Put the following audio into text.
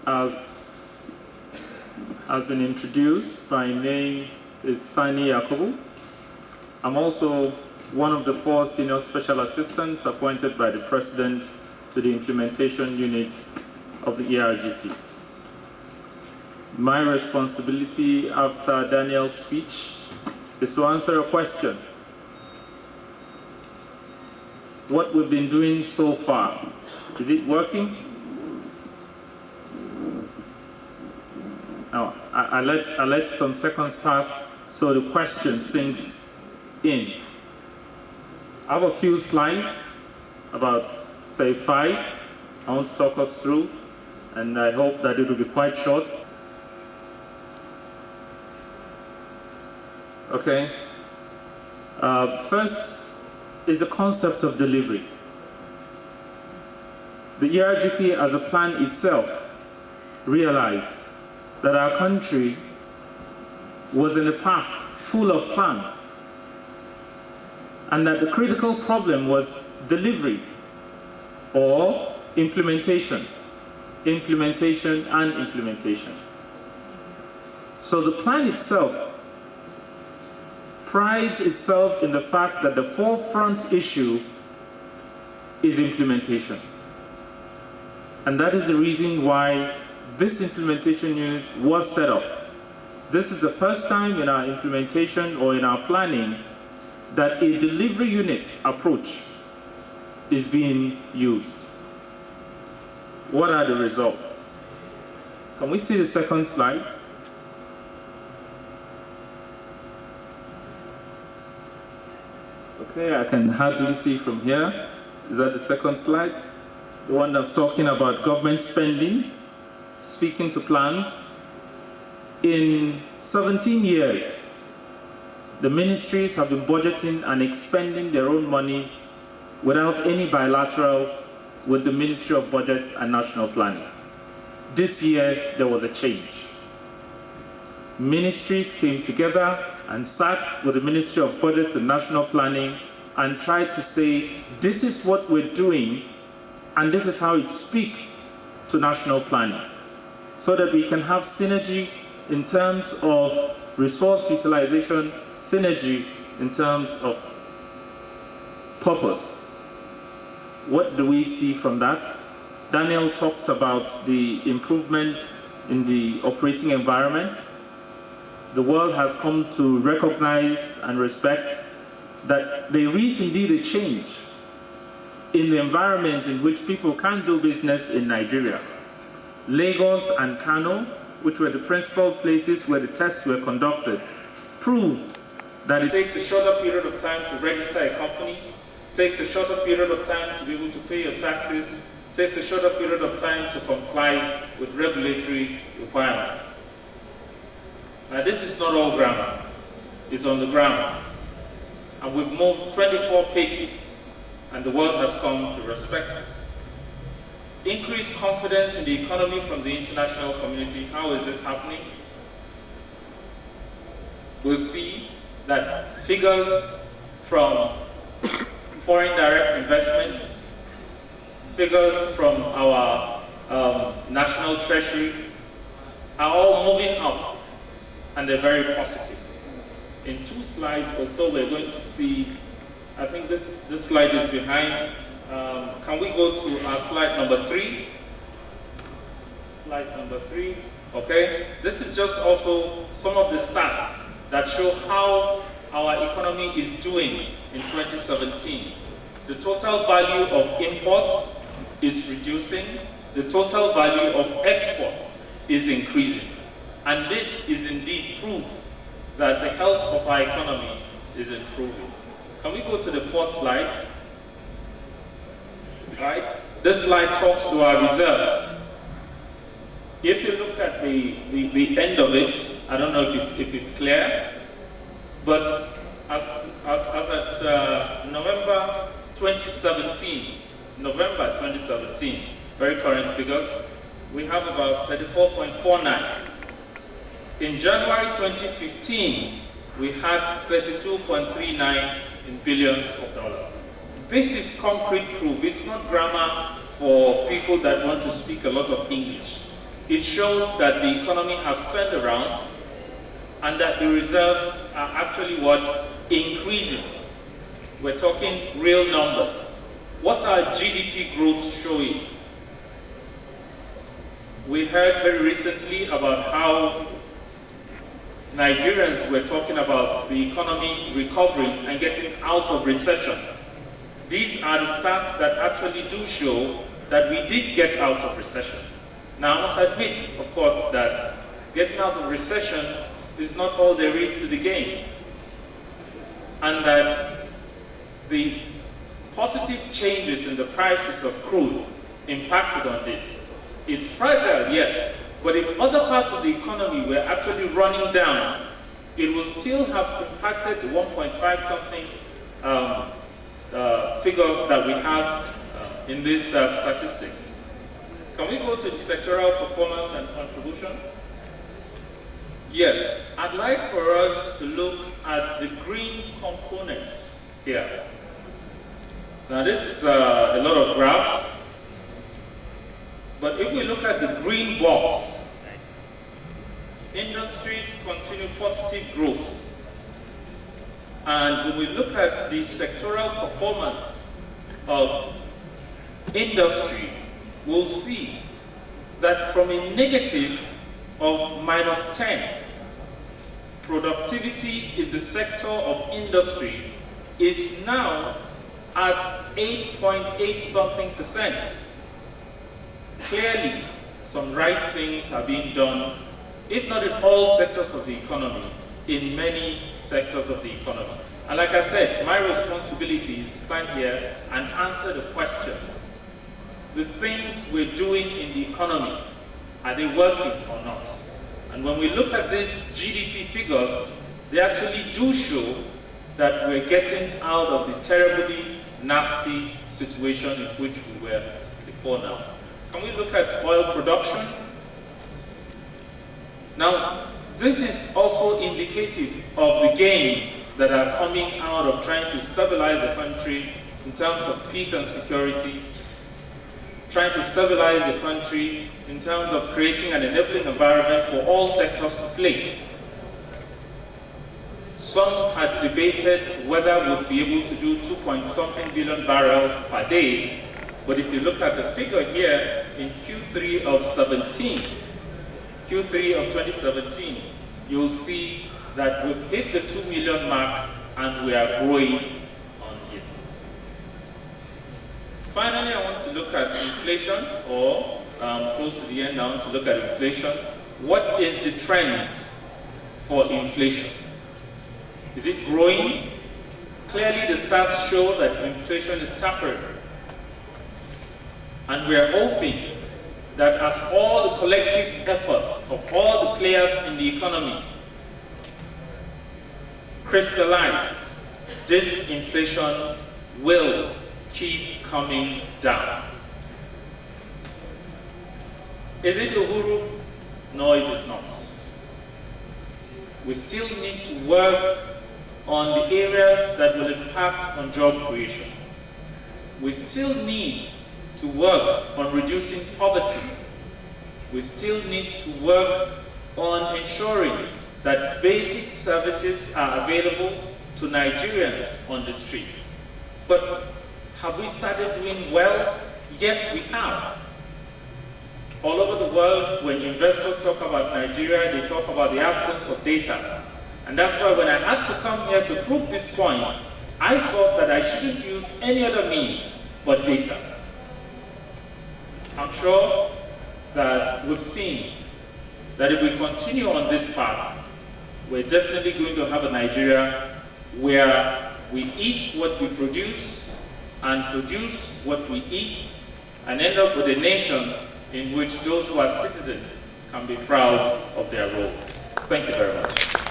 as has been introduced, my name is Sani Yakubu. I'm also one of the 4 senior special assistants appointed by the President to the implementation unit of the ERGP. My responsibility after Daniel's speech is to answer a question. What we've been doing so far, is it working? Now, I let some seconds pass so the question sinks in. I have a few slides, about say 5, I want to talk us through, and I hope that it will be quite short. Okay. First is the concept of delivery. The ERGP as a plan itself realized that our country was in the past full of plans, and that the critical problem was delivery or implementation. Implementation and implementation. So the plan itself prides itself in the fact that the forefront issue is implementation. And that is the reason why this implementation unit was set up. This is the first time in our implementation or in our planning that a delivery unit approach is being used. What are the results? Can we see the second slide? Okay, I can hardly see from here. Is that the second slide? The one that's talking about government spending, speaking to plans. In 17 years, the ministries have been budgeting and expending their own monies without any bilaterals with the Ministry of Budget and National Planning. This year, there was a change. Ministries came together and sat with the Ministry of Budget and National Planning and tried to say, this is what we're doing, and this is how it speaks to national planning, so that we can have synergy in terms of resource utilization, synergy in terms of purpose. What do we see from that? Daniel talked about the improvement in the operating environment. The world has come to recognize and respect that there is indeed a change in the environment in which people can do business in Nigeria. Lagos and Kano, which were the principal places where the tests were conducted, proved that it takes a shorter period of time to register a company, takes a shorter period of time to be able to pay your taxes, takes a shorter period of time to comply with regulatory requirements. Now, this is not all grammar, it's on the ground. And we've moved 24 paces, and the world has come to respect us. Increased confidence in the economy from the international community. How is this happening? We'll see that figures from foreign direct investments, figures from our national treasury are all moving up, and they're very positive. In 2 slides or so, we're going to see, I think this slide is behind. Can we go to our slide number 3? Slide number 3, okay? This is just also some of the stats that show how our economy is doing in 2017. The total value of imports is reducing. The total value of exports is increasing. And this is indeed proof that the health of our economy is improving. Can we go to the 4th slide? Right? This slide talks to our reserves. If you look at the end of it, I don't know if it's clear, but as at November 2017, very current figures, we have about 34.49. In January 2015, we had 32.39 in billions of dollars. This is concrete proof. It's not grammar for people that want to speak a lot of English. it shows that the economy has turned around and that the reserves are actually what? Increasing. We're talking real numbers. What's our GDP growth showing? We heard very recently about how Nigerians were talking about the economy recovering and getting out of recession. These are the stats that actually do show that we did get out of recession. Now, I must admit, of course, that getting out of recession is not all there is to the game, and that the positive changes in the prices of crude impacted on this. It's fragile, yes, but if other parts of the economy were actually running down, it will still have impacted the 1.5 something figure that we have in these statistics. Can we go to the sectoral performance and contribution? Yes, I'd like for us to look at the green component here. Now this is a lot of graphs, but if we look at the green box, industries continue positive growth. And when we look at the sectoral performance of industry, we'll see that from a negative of -10, productivity in the sector of industry is now at 8.8 something percent. Clearly, some right things are being done, if not in all sectors of the economy, in many sectors of the economy. And like I said, my responsibility is to stand here and answer the question. The things we're doing in the economy, are they working or not? And when we look at these GDP figures, they actually do show that we're getting out of the terribly nasty situation in which we were before now. Can we look at oil production? Now, this is also indicative of the gains that are coming out of trying to stabilize the country in terms of peace and security, trying to stabilize the country in terms of creating an enabling environment for all sectors to play. Some had debated whether we'd be able to do 2-point-something billion barrels per day, but if you look at the figure here in Q3 of 2017, you'll see that we've hit the 2 million mark and we are growing on it. Finally, I want to look at inflation, or close to the end, I want to look at inflation. What is the trend for inflation? Is it growing? Clearly, the stats show that inflation is tapering. And we are hoping that as all the collective efforts of all the players in the economy crystallize, this inflation will keep coming down. Is it Uhuru? No, it is not. We still need to work on the areas that will impact on job creation. We still need to work on reducing poverty. We still need to work on ensuring that basic services are available to Nigerians on the street. But have we started doing well? Yes, we have. All over the world, when investors talk about Nigeria, they talk about the absence of data. And that's why when I had to come here to prove this point, I thought that I shouldn't use any other means but data. I'm sure that we've seen that if we continue on this path, we're definitely going to have a Nigeria where we eat what we produce and produce what we eat, and end up with a nation in which those who are citizens can be proud of their role. Thank you very much.